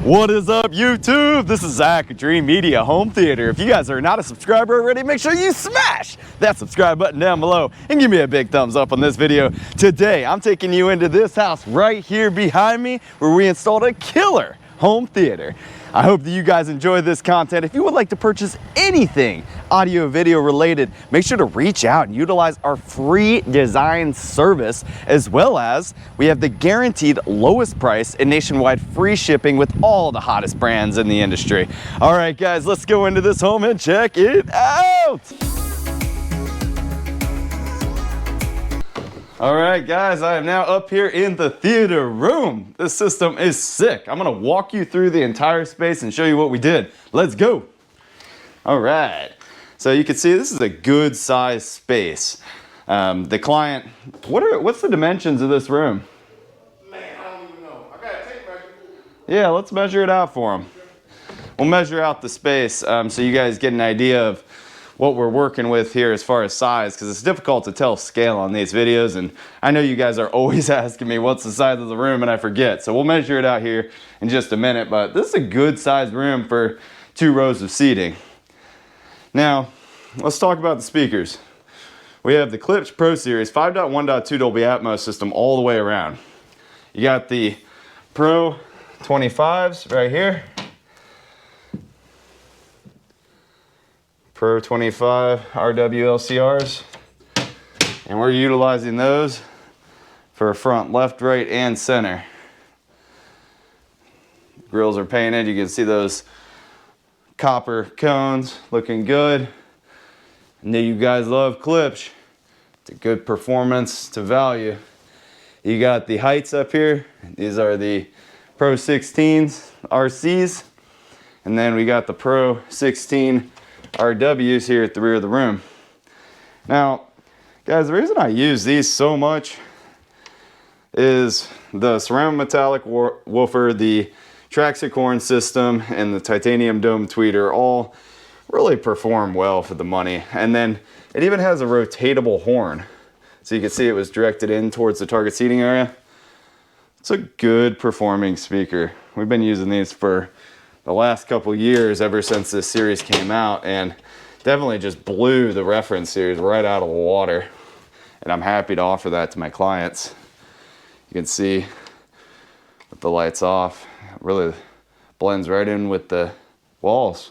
What is up, YouTube? This is Zach at Dreamedia Home Theater. If you guys are not a subscriber already, make sure you smash that subscribe button down below and give me a big thumbs up on this video. Today, I'm taking you into this house right here behind me where we installed a killer home theater. I hope that you guys enjoy this content. If you would like to purchase anything audio video related, make sure to reach out and utilize our free design service, as well as we have the guaranteed lowest price and nationwide free shipping with all the hottest brands in the industry. All right, guys, let's go into this home and check it out. All right, guys, I am now up here in the theater room. This system is sick. I'm gonna walk you through the entire space and show you what we did. Let's go. All right, so you can see this is a good size space. The client, what's the dimensions of this room? Man, I don't even know. I got a tape measure. Yeah, let's measure it out for them. We'll measure out the space so you guys get an idea of what we're working with here as far as size, because it's difficult to tell scale on these videos, and I know you guys are always asking me what's the size of the room and I forget, so we'll measure it out here in just a minute. But this is a good sized room for 2 rows of seating. Now let's talk about the speakers. We have the Klipsch Pro Series 5.1.2 Dolby Atmos system all the way around. You got the Pro 25s right here, Pro 25 RWLCRs, and we're utilizing those for front, left, right, and center. Grills are painted. You can see those copper cones looking good. I know you guys love Klipsch. It's a good performance to value. You got the heights up here. These are the Pro 16s RCs, and then we got the Pro 16 RWs here at the rear of the room. Now, guys, the reason I use these so much is the ceramic metallic woofer, the Traxic horn system, and the titanium dome tweeter all really perform well for the money. And then it even has a rotatable horn, so you can see it was directed in towards the target seating area. It's a good performing speaker. We've been using these for the last couple years, ever since this series came out, and definitely just blew the reference series right out of the water. And I'm happy to offer that to my clients. You can see with the lights off, it really blends right in with the walls.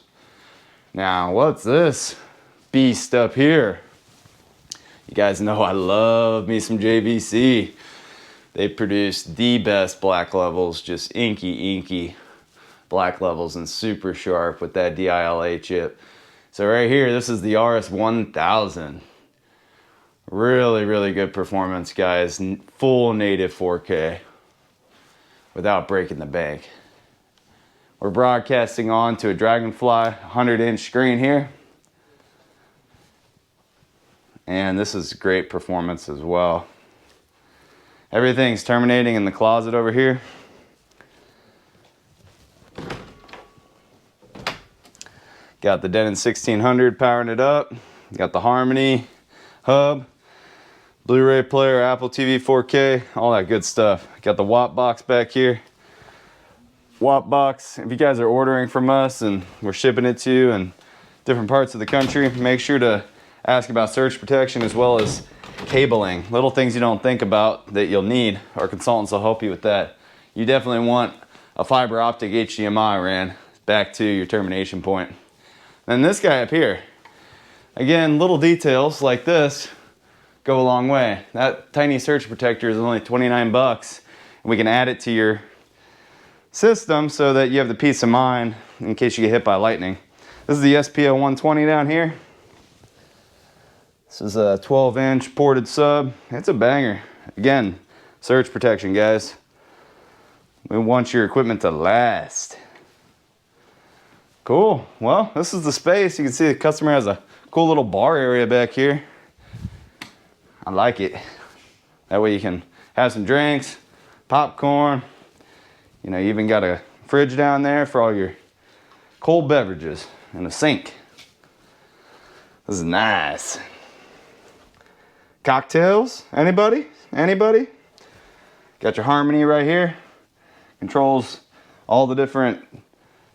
Now, what's this beast up here? You guys know I love me some JVC. They produce the best black levels, just inky black levels, and super sharp with that DILA chip. So right here, this is the RS1000. Really good performance, guys. Full native 4K without breaking the bank. We're broadcasting on to a Dragonfly 100-inch screen here. And this is great performance as well. Everything's terminating in the closet over here. Got the Denon 1600 powering it up. Got the Harmony hub, Blu-ray player, Apple TV 4K, all that good stuff. Got the Watt box back here. Watt box, if you guys are ordering from us and we're shipping it to you in different parts of the country, make sure to ask about surge protection as well as cabling. Little things you don't think about that you'll need. Our consultants will help you with that. You definitely want a fiber optic HDMI ran back to your termination point. And this guy up here, again, little details like this go a long way. That tiny surge protector is only 29 bucks, and we can add it to your system so that you have the peace of mind in case you get hit by lightning. This is the SPO 120 down here. This is a 12-inch ported sub. It's a banger. Again, surge protection, guys. We want your equipment to last. Cool. Well, this is the space. You can see the customer has a cool little bar area back here. I like it. That way you can have some drinks, popcorn. You know, you even got a fridge down there for all your cold beverages and a sink. This is nice. Cocktails? Anybody? Got your Harmony right here. Controls all the different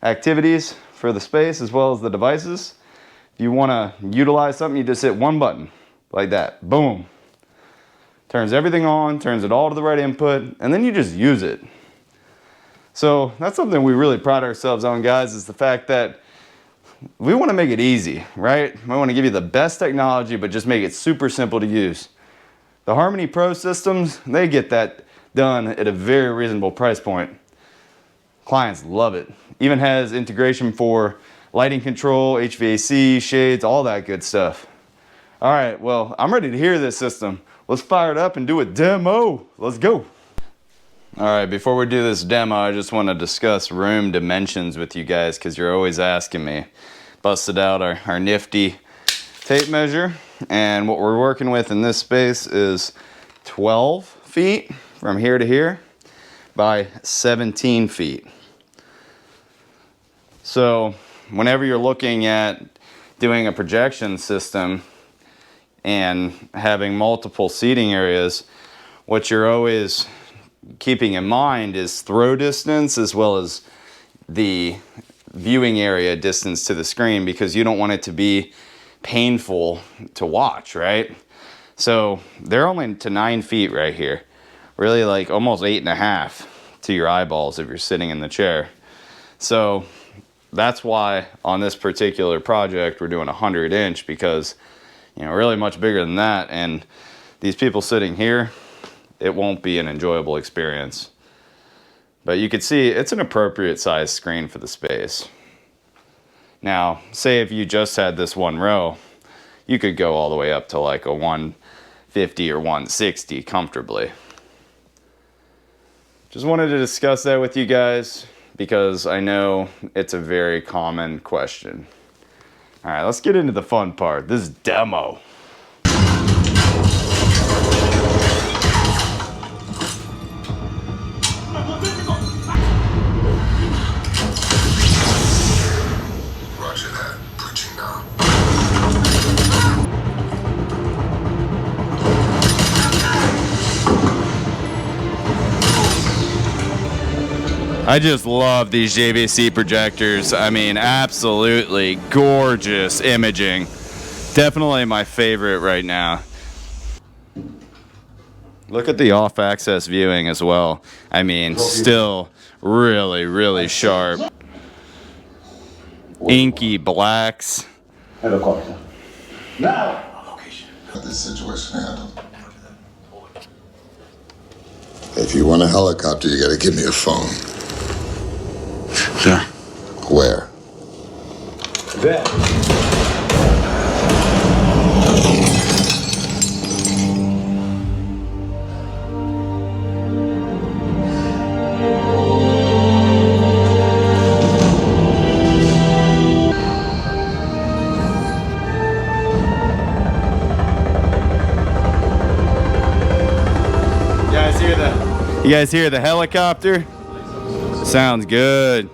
activities for the space as well as the devices. If you want to utilize something, you just hit one button like that. Boom. Turns everything on, turns it all to the right input, and then you just use it. So that's something we really pride ourselves on, guys, is the fact that we want to make it easy, right? We want to give you the best technology, but just make it super simple to use. The Harmony Pro systems, they get that done at a very reasonable price point. Clients love it. Even has integration for lighting control, HVAC, shades, all that good stuff. All right, well, I'm ready to hear this system. Let's fire it up and do a demo. Let's go. All right, before we do this demo, I just want to discuss room dimensions with you guys because you're always asking me. Busted out our nifty tape measure, and what we're working with in this space is 12 feet from here to here by 17 feet. So whenever you're looking at doing a projection system and having multiple seating areas, what you're always keeping in mind is throw distance as well as the viewing area distance to the screen, because you don't want it to be painful to watch, right? So they're only to 9 feet right here. Really like almost 8.5 to your eyeballs if you're sitting in the chair. So that's why on this particular project we're doing 100-inch, because you know, really much bigger than that, and these people sitting here, it won't be an enjoyable experience. But you can see it's an appropriate size screen for the space. Now, say if you just had this one row, you could go all the way up to like a 150 or 160 comfortably. Just wanted to discuss that with you guys because I know it's a very common question. All right, let's get into the fun part, this demo. Roger that. Preaching now. I just love these JVC projectors. I mean, absolutely gorgeous imaging. Definitely my favorite right now. Look at the off-axis viewing as well. I mean, still really, really sharp. Inky blacks. Helicopter. Now, location. This situation handled. If you want a helicopter, you gotta give me a phone. Sir. Where? There. You guys hear the helicopter? Sounds good.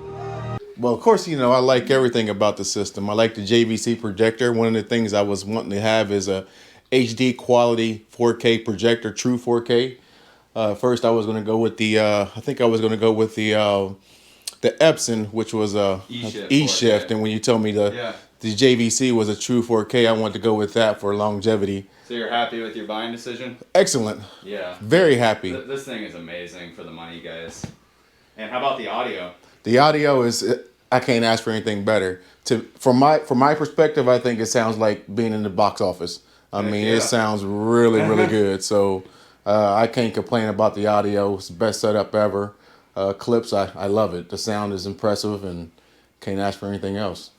Well, of course, you know, I like everything about the system. I like the JVC projector. One of the things I was wanting to have is a HD quality 4K projector, true 4K. First, I was going to go with the, I think I was going to go with the Epson, which was a E-shift. And when you told me the JVC was a true 4K, I wanted to go with that for longevity. So you're happy with your buying decision? Excellent. Yeah. Very happy. This thing is amazing for the money, guys. And how about the audio? The audio is, I can't ask for anything better. From my perspective, I think it sounds like being in the box office. I mean, it sounds really, really good. So I can't complain about the audio. It's the best setup ever. Klipsch, I love it. The sound is impressive and can't ask for anything else.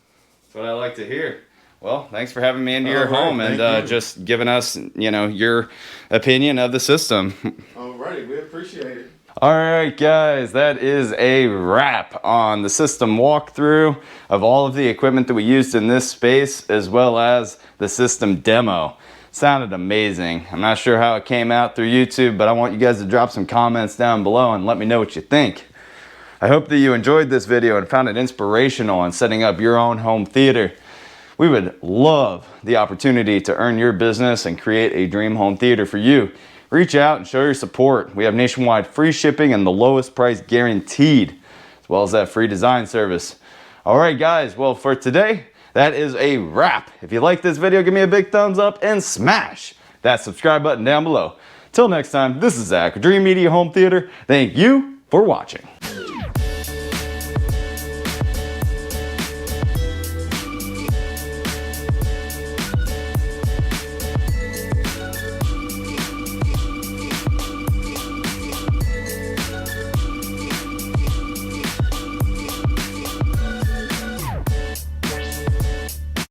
That's what I like to hear. Well, thanks for having me into your home and just giving us, you know, your opinion of the system. Alrighty, we appreciate it. All right, guys, that is a wrap on the system walkthrough of all of the equipment that we used in this space, as well as the system demo. Sounded amazing. I'm not sure how it came out through YouTube, but I want you guys to drop some comments down below and let me know what you think. I hope that you enjoyed this video and found it inspirational in setting up your own home theater. We would love the opportunity to earn your business and create a dream home theater for you. Reach out and show your support. We have nationwide free shipping and the lowest price guaranteed, as well well as that free design service. All right, guys, well, for today, that is a wrap. If you like this video, give me a big thumbs up and smash that subscribe button down below. Till next time, this is Zach, Dreamedia Home Theater. Thank you for watching.